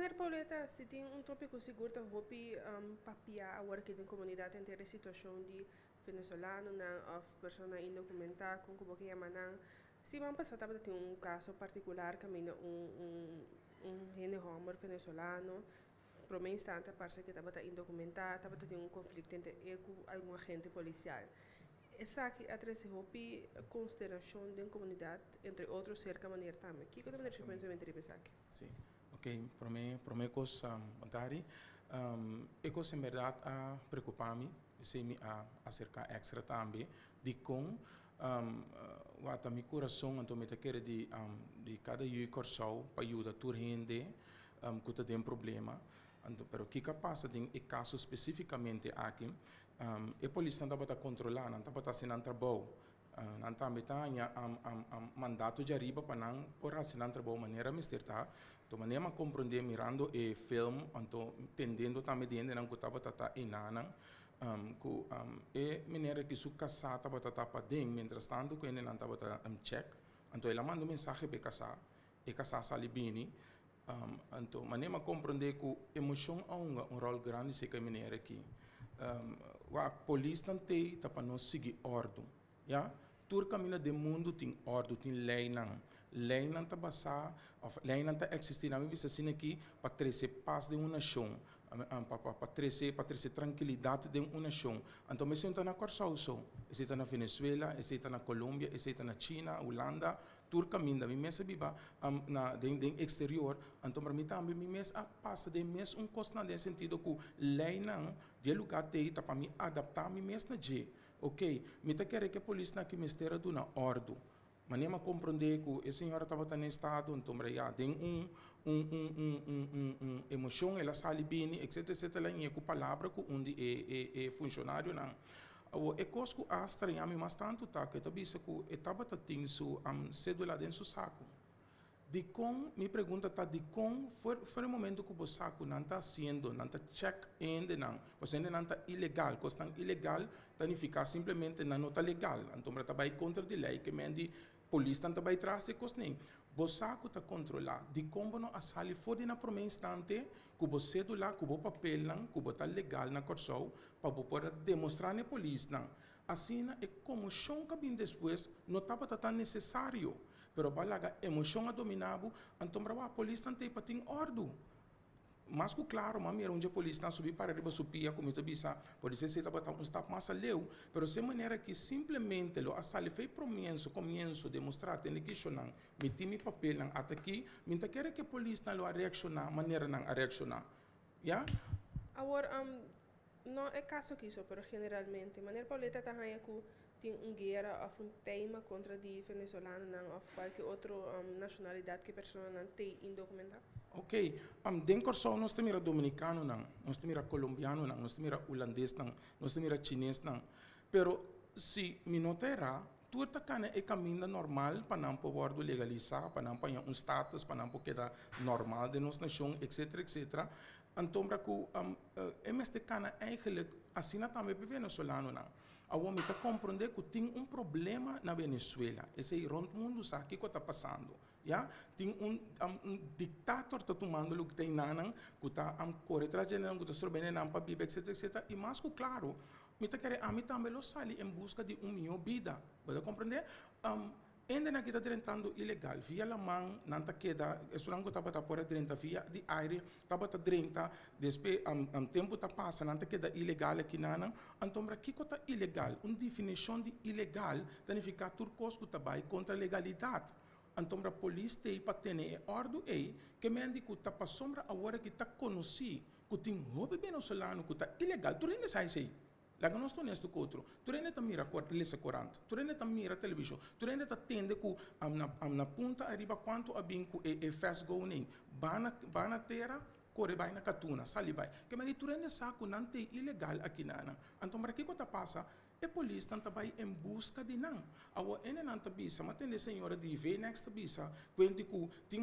maneira Pauleta, se tem tópico seguro, hopi papia agora que tem comunidade inteira situação de venezolano na of persona indocumentada com como que chama se vamos passar também tem caso particular que gente homer venezolano para mim instante parece que estava indocumentado, estava tem conflito entre com algum agente policial. Essa aqui atrás hopi consideração da comunidade entre outros cerca maneira também. Que coisa maneira se pensa em entrevista aqui? Sim. Ok, para mim coisa Dari, é coisa em verdade a preocupar-me, se me acerca extra também de com o meu coração então me quer de cada corção para ajudar a gente que tem problema, então pero que passa tem caso especificamente aqui, a polícia não está controlando, não está sendo trabalho. Não também tinha mandato de arriba para não por assinar trabalho de maneira misteriosa, de maneira compreender mirando e filme, então tendendo também dentro não que estava tata inanan, e maneira que su casa estava tata para dentro, mientras tanto que ele não estava check, então ele manda mensagem para casa, e casa sali bini, então maneira compreender que emoção é rol grande se que maneira aqui, a polícia não tem para não seguir ordem. Ja, todo caminho do mundo tem ordem, tem lei não está basada, lei não está existindo. A minha visão assim aqui para trazer paz de uma nação, para trazer tranquilidade de uma nação. Então, me sinto na Curacao, eu estou na Venezuela, eu estou na Colômbia, eu estou na China, Holanda, todo caminho. Me mesmo viva na de exterior. Então, para mim também me mesmo passa de mesmo coisa nesse sentido que lei não de lugar de para me adaptar me mesmo na G. Ok, me tá querendo que a polícia na que me esteja dando ordem. Mas nem me compreender que a senhora estava no estado, então já tem emoção, ela sai bem, etc, etc, lá em com palavra que onde é funcionário não. É coisa que a estranha me mais tanto tá que eu disse que estava tendo sua cédula dentro do saco. De como, me pergunta tá de como foi o momento que o saco não está sendo, não está check ainda não, você ainda não está ilegal, coisa tão ilegal, significa simplesmente não está legal, então está vai contra a lei que mende polícia não está vai atrás de coisa nem, o saco está controlado, de como não a sali fora na primeiro instante, que o cédula, que o papel não, que o está legal na Curacao, para poder demonstrar na polícia não, assim é como chão que bem depois não estava tão necessário, pero balaga emoção a dominava, então a polícia não tem para ter ordem. Mas claro, mami era onde a polícia não subir para arriba subia como tu bisa, pode ser que estava um stop mais leu, pero se maneira que simplesmente lo a sali fez começo demonstrar tem que não, meti mi papel não até aqui, minta quer que a polícia não a reaccionar, maneira não a reaccionar, já? Agora, não é caso que isso, mas generalmente, maneira Pauleta também é que tem guerra ou tema contra de venezolano ou qualquer outra nacionalidade que a pessoa não tem indocumentada. Ok, dentro só nós temos dominicano não, nós temos colombiano não, nós temos holandês não, nós temos chinês não, pero se me notera tudo é caminho normal para não poder legalizar, para não ter status, para não poder normal de nossa nação, etc, etc. Então, para que este cana eigenlijk assim também para venezolano não. Agora me compreender que tem problema na Venezuela, esse rond mundo sabe o que está passando, já? Tem ditador está tomando o que tem nanan, que está corre atrás de nanan, que está sorvendo nanan para viver, etc, etc. E mais que claro, me quer a mim também lo sali em busca de melhor vida, pode compreender? Ainda não está tentando ilegal, via la mão, não está queda, isso não está para por dentro via de aire, está para dentro, depois tempo está passa, não está queda ilegal aqui não, então para que está ilegal, uma definição de ilegal, significa turcos que está vai contra a legalidade. Então para a polícia tem para ter ordem aí, que me indica que está para sombra agora que está conhecido, que tem hobby venezolano que está ilegal, tu ainda sai aí. Laga nós estamos neste outro. Tu ainda está mira lesa 40. Tu ainda está mira televisão. Tu ainda está tende que na ponta arriba quanto a binco e fast go nem. Bana terra corre vai na catuna, sali vai. Que mas tu ainda saco não tem ilegal aqui na. Então para que coisa passa? A polícia está vai em busca de não. Agora ainda não está bisa, mas tem senhora de ver next bisa, quando que tem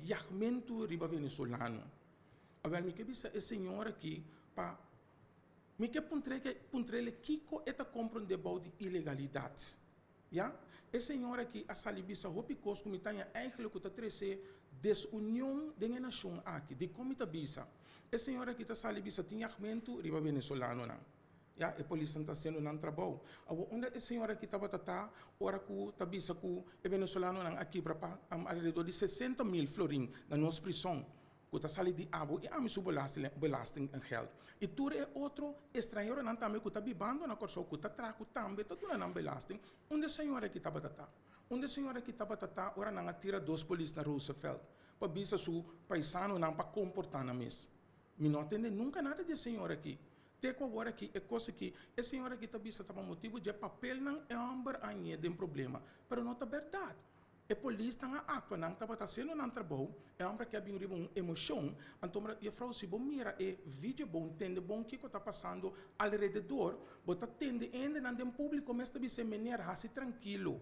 jahmento riba venezolano. Agora me que bisa a senhora aqui para me que puntrele Kiko eta compreende about de ilegalidade. Ja? E senhora aqui, a salibisa, hopicos, como está eigenlijk que está trece desunião de nação aqui, de como está bisa. E senhora aqui, a salibisa, tinha argumento, riba venezolano, não. Ja, e polícia está sendo um trabalho. Onde a senhora aqui estava tá, ora que está bisa que é venezolano não aqui para alrededor de 60 mil florim na nossa prisão. Que está sali de abo e a mim belasting em geld. E tu é outro estrangeiro não também que está bibando na corso que está traco também, está tudo não belasting. Onde a senhora aqui estava tá? Onde a senhora aqui estava tá, ora não atira dois polícias na Roosevelt. Para bisa su paisano não para comportar na mesa. Me não atende nunca nada de senhora aqui. Teco agora aqui é coisa que a senhora aqui está bisa estava motivo de papel não é amber de um problema, mas não é verdade. E polícia está a actua não estava sendo um trabalho, é amber que havia uma emoção, então a frau se bom mira e vídeo bom tende bom que está passando ao redor, bota tende ainda não público mas está bisa menera assim tranquilo,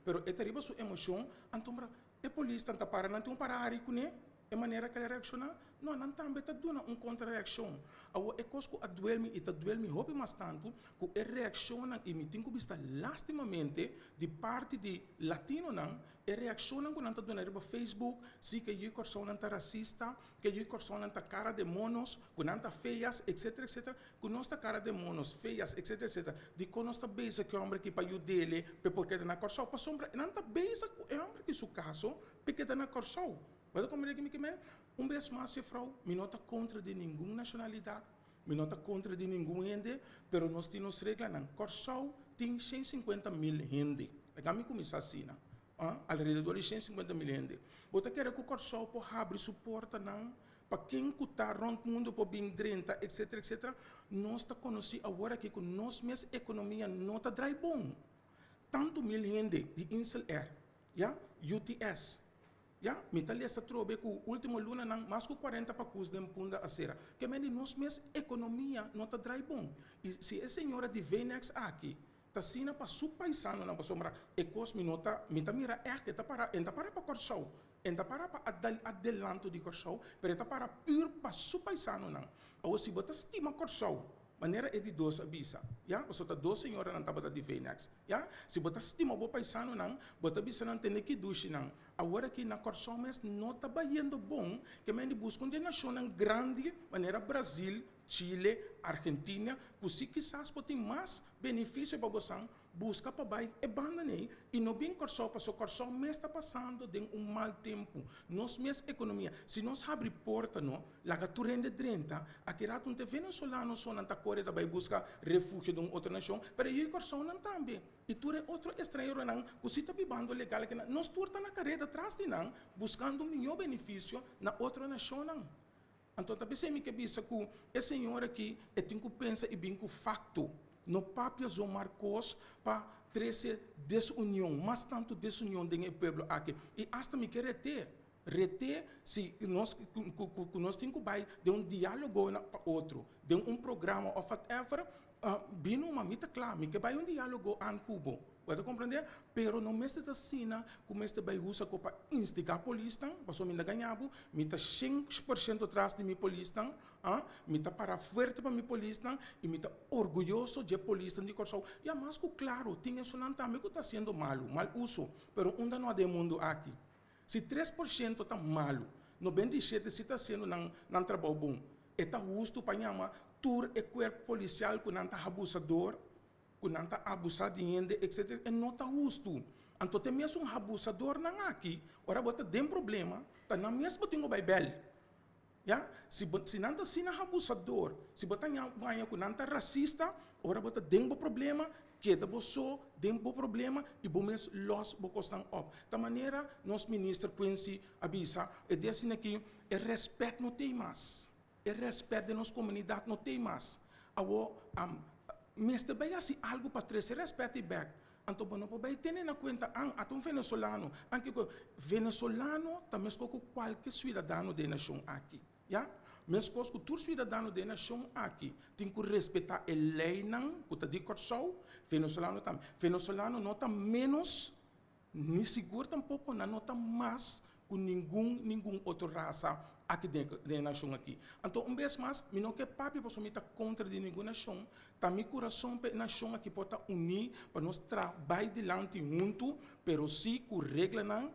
pero é terrible sua emoção, então a polícia está para não tem parar com ele. E maneira que ele reacciona, não também está dando uma contra-reação. É coisa que aduelme houve mais tanto, que ele reacciona e me tenho visto lastimamente de parte de latino não, e reacciona quando está dando no Facebook, se que eu corso não está racista, que eu corso não está cara de monos, que não está feias, etc, que não está cara de monos, feias, etc, de que não está beijo que o homem que para o dele, porque está na corso, para sombra, não está beijo que o homem que seu caso, porque está na corso. Mas como é que me vez mais se frau, me não está contra de nenhuma nacionalidade, me não está contra de nenhum gente, pero nós temos reglanan. Curacao tem 150 mil gente. É que me começa assim, alrededor de 150 mil gente. Você quer que o Curacao possa abrir suporta não? Para quem está rond o mundo para bem 30, etc. Nós está conhecendo agora que com nós mesma economia não está drai bom. Tanto mil gente de Insel Air, UTS. Ja, Italia se trova que o último luna não mais que 40 para custo de punda a cera. Que men nós mesmo economia não está drai bom. E se a senhora de Venex aqui, tá sina para su paisano na sombra, e cos minota, mira tá para Curacao, enta para adelanto de Curacao, pero tá para pur para su paisano não. Ou se bota estima Curacao, maneira é de dois avisa, já? Você tá dois senhora não tá bota de Venex, já? Se bota estima bo paisano não, bota avisa não tem que duche não. Agora que na Curacao mas não tá indo bom, que men busca uma nação grande, maneira Brasil, Chile, Argentina, que se quizás pode mais benefício para você, busca para baixo e abandonei. E não bem Curacao, porque o Curacao mesmo está passando de mau tempo. Nós mesma economia, se nós abrir porta, não, lá que tu rende 30, aqui rato um venezolano só não está correndo para buscar refúgio de uma outra nação, mas eu e Curacao não também. E tu é outro estrangeiro não, que se está bibando legal, que nós tu está na carreira atrás de não, buscando um melhor benefício na outra nação não. Então, também se me que bisa que a senhora aqui tem que pensar e bem com facto. No papel são marcos para trazer desunião, mas tanto desunião do povo aqui. E hasta me quer reter se nós temos que de um diálogo para outro, de um programa ou whatever, bino uma mita claro, me que vai um diálogo an Cuba. Pode compreender? Pero não me está assim, como este vai usar para instigar a polícia, passou me ganhava, me está 100% atrás de minha polícia, me está para forte para minha polícia e me está orgulhoso de polícia de Curacao. E a mais claro, tinha isso não também que está sendo mal uso, pero ainda não há de mundo aqui. Se 3% está malo, 97% se está sendo não trabalho bom, está justo para chamar tur e corpo policial que não está abusador, que não está abusando de gente, etc. E não está justo. Então, tem mesmo um abusador não aqui, ora bota tem problema, tá na mesma tem o Bíblia. Já? Se não está sendo abusador, se bota ganha que não está racista, ora bota tem problema, que da bolso tem problema e bom mês los bocostam op. Da maneira nosso ministro Quincy avisa, é desse aqui, é respeito não tem mais. É respeito de nossa comunidade não tem mais. Mas também assim algo para trazer respeito e back. Então, não pode ter na conta um venezolano, venezolano também com qualquer cidadão da nação aqui, já? Mas com todo cidadão da nação aqui tem que respeitar a lei não, que está de Curacao, venezolano também. Venezolano não está menos, nem seguro tampouco, não está mais com nenhum outra raça aqui dentro da nação aqui. Então, vez mais, eu não quero papi para somita contra de nenhuma nação, também coração para a nação aqui pode unir para nós trabalhar dilante junto, pero sim com reglanan,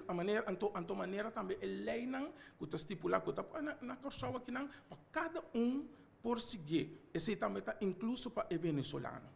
a maneira, anto maneira também a lei não, que está estipulado, que está na Curacao aqui não, para cada por seguir, esse também está incluso para o venezolano.